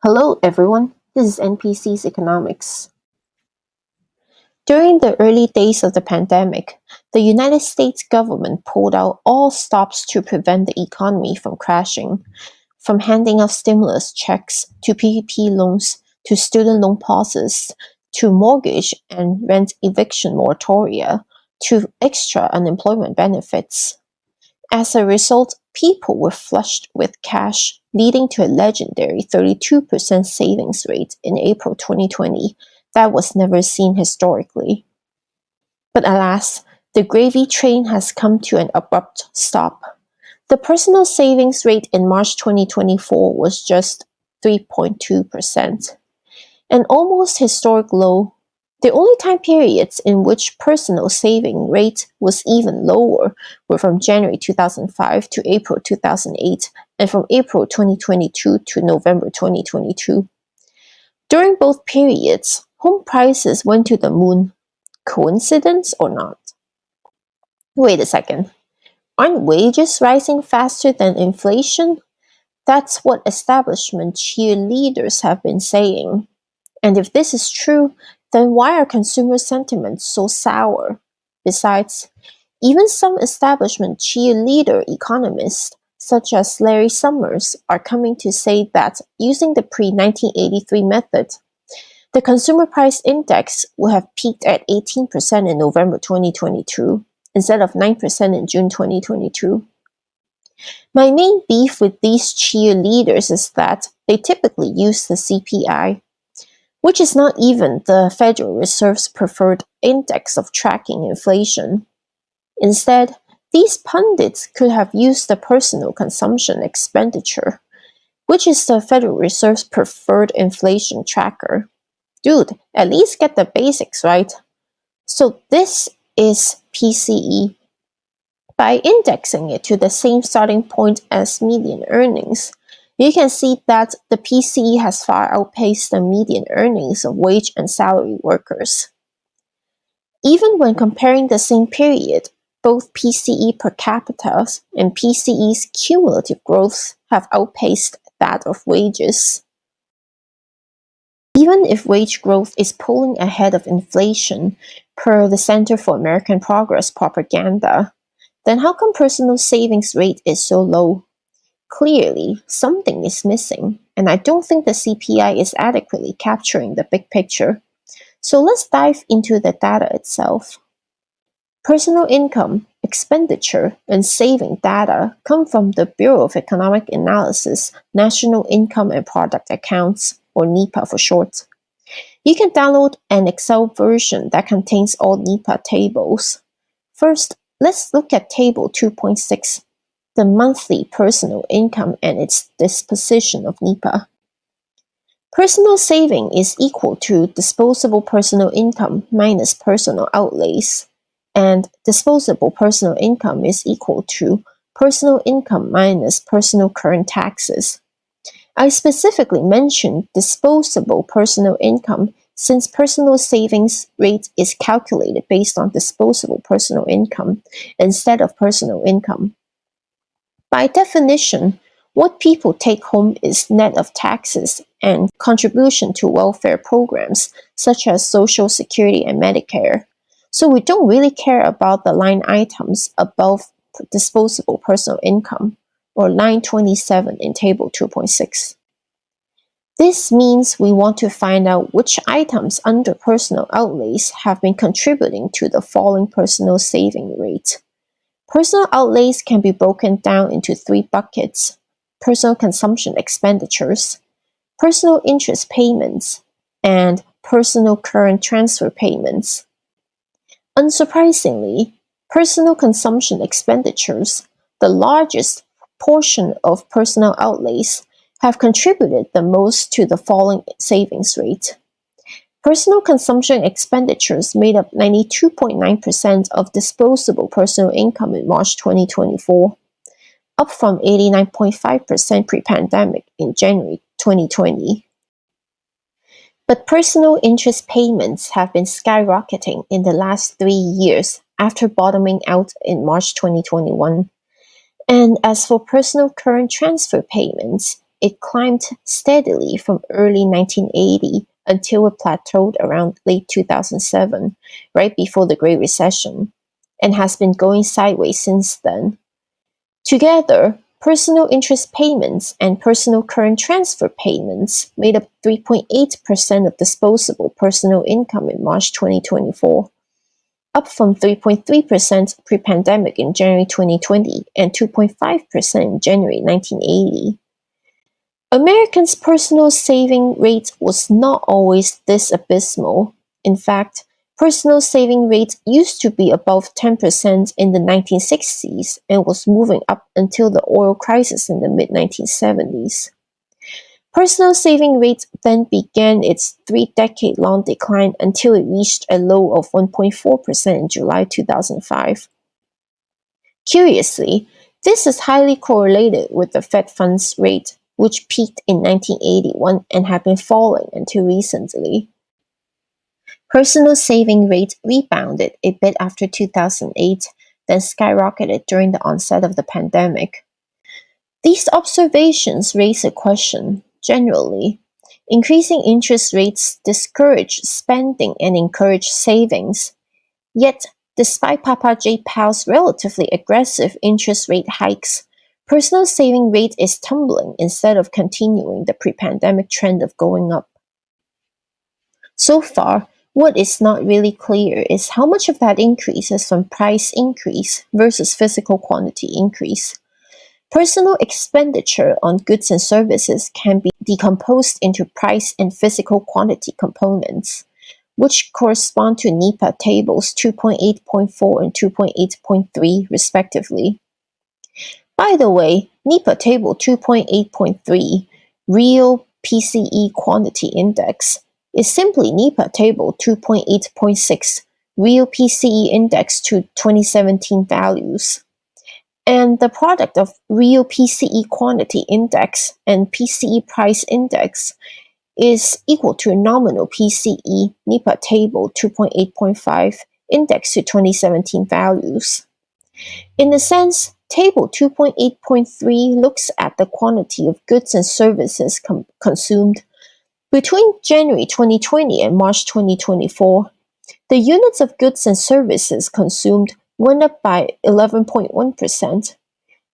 Hello everyone, this is NPC's Economics. During the early days of the pandemic, the United States government pulled out all stops to prevent the economy from crashing, from handing out stimulus checks to PPP loans to student loan pauses to mortgage and rent eviction moratoria to extra unemployment benefits. As a result, people were flushed with cash, leading to a legendary 32% savings rate in April 2020 that was never seen historically. But alas, the gravy train has come to an abrupt stop. The personal savings rate in March 2024 was just 3.2%, an almost historic low. The only time periods in which personal saving rate was even lower were from January 2005 to April 2008 and from April 2022 to November 2022. During both periods, home prices went to the moon. Coincidence or not? Wait a second. Aren't wages rising faster than inflation? That's what establishment cheerleaders have been saying. And if this is true, then why are consumer sentiments so sour? Besides, even some establishment cheerleader economists, such as Larry Summers, are coming to say that using the pre-1983 method, the consumer price index would have peaked at 18% in November 2022, instead of 9% in June 2022. My main beef with these cheerleaders is that they typically use the CPI, which is not even the Federal Reserve's preferred index of tracking inflation. Instead, these pundits could have used the personal consumption expenditure, which is the Federal Reserve's preferred inflation tracker. Dude, at least get the basics right. So this is PCE. By indexing it to the same starting point as median earnings, you can see that the PCE has far outpaced the median earnings of wage and salary workers. Even when comparing the same period, both PCE per capita and PCE's cumulative growth have outpaced that of wages. Even if wage growth is pulling ahead of inflation, per the Center for American Progress propaganda, then how come personal savings rate is so low? Clearly, something is missing, and I don't think the CPI is adequately capturing the big picture. So let's dive into the data itself. Personal income, expenditure, and saving data come from the Bureau of Economic Analysis National Income and Product Accounts, or NEPA for short. You can download an Excel version that contains all NEPA tables. First, let's look at Table 2.6. The monthly personal income and its disposition of NEPA. Personal saving is equal to disposable personal income minus personal outlays, and disposable personal income is equal to personal income minus personal current taxes. I specifically mentioned disposable personal income since personal savings rate is calculated based on disposable personal income instead of personal income. By definition, what people take home is net of taxes and contribution to welfare programs such as Social Security and Medicare. So we don't really care about the line items above disposable personal income, or line 27 in Table 2.6. This means we want to find out which items under personal outlays have been contributing to the falling personal saving rate. Personal outlays can be broken down into three buckets: personal consumption expenditures, personal interest payments, and personal current transfer payments. Unsurprisingly, personal consumption expenditures, the largest portion of personal outlays, have contributed the most to the falling savings rate. Personal consumption expenditures made up 92.9% of disposable personal income in March 2024, up from 89.5% pre-pandemic in January 2020. But personal interest payments have been skyrocketing in the last 3 years after bottoming out in March 2021. And as for personal current transfer payments, it climbed steadily from early 1980 until it plateaued around late 2007, right before the Great Recession, and has been going sideways since then. Together, personal interest payments and personal current transfer payments made up 3.8% of disposable personal income in March 2024, up from 3.3% pre-pandemic in January 2020 and 2.5% in January 1980. Americans' personal saving rate was not always this abysmal. In fact, personal saving rate used to be above 10% in the 1960s and was moving up until the oil crisis in the mid-1970s. Personal saving rate then began its 3-decade-long decline until it reached a low of 1.4% in July 2005. Curiously, this is highly correlated with the Fed funds rate, which peaked in 1981 and had been falling until recently. Personal saving rate rebounded a bit after 2008, then skyrocketed during the onset of the pandemic. These observations raise a question. Generally, increasing interest rates discourage spending and encourage savings. Yet, despite Papa J. Powell's relatively aggressive interest rate hikes, personal saving rate is tumbling instead of continuing the pre-pandemic trend of going up. So far, what is not really clear is how much of that increase is from price increase versus physical quantity increase. Personal expenditure on goods and services can be decomposed into price and physical quantity components, which correspond to NEPA tables 2.8.4 and 2.8.3 respectively. By the way, NEPA table 2.8.3, Real PCE Quantity Index, is simply NEPA table 2.8.6, Real PCE Index to 2017 values. And the product of Real PCE Quantity Index and PCE Price Index is equal to nominal PCE NEPA table 2.8.5 index to 2017 values. In a sense, table 2.8.3 looks at the quantity of goods and services consumed. Between January 2020 and March 2024, the units of goods and services consumed went up by 11.1%.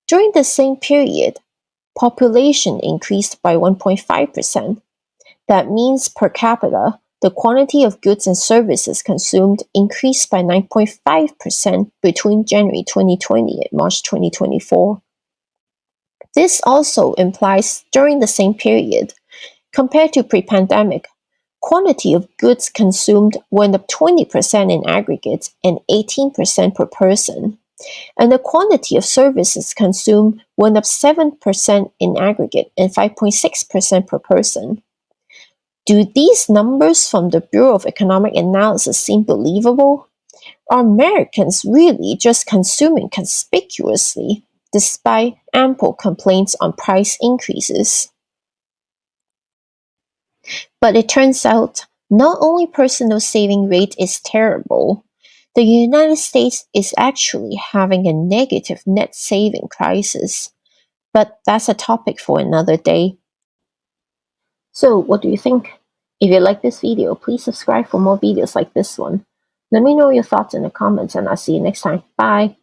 During the same period, population increased by 1.5%. That means per capita, the quantity of goods and services consumed increased by 9.5% between January 2020 and March 2024. This also implies during the same period, compared to pre-pandemic, quantity of goods consumed went up 20% in aggregate and 18% per person, and the quantity of services consumed went up 7% in aggregate and 5.6% per person. Do these numbers from the Bureau of Economic Analysis seem believable? Are Americans really just consuming conspicuously, despite ample complaints on price increases? But it turns out, not only personal saving rate is terrible, the United States is actually having a negative net saving crisis. But that's a topic for another day. So, what do you think? If you like this video, please subscribe for more videos like this one. Let me know your thoughts in the comments and I'll see you next time. Bye!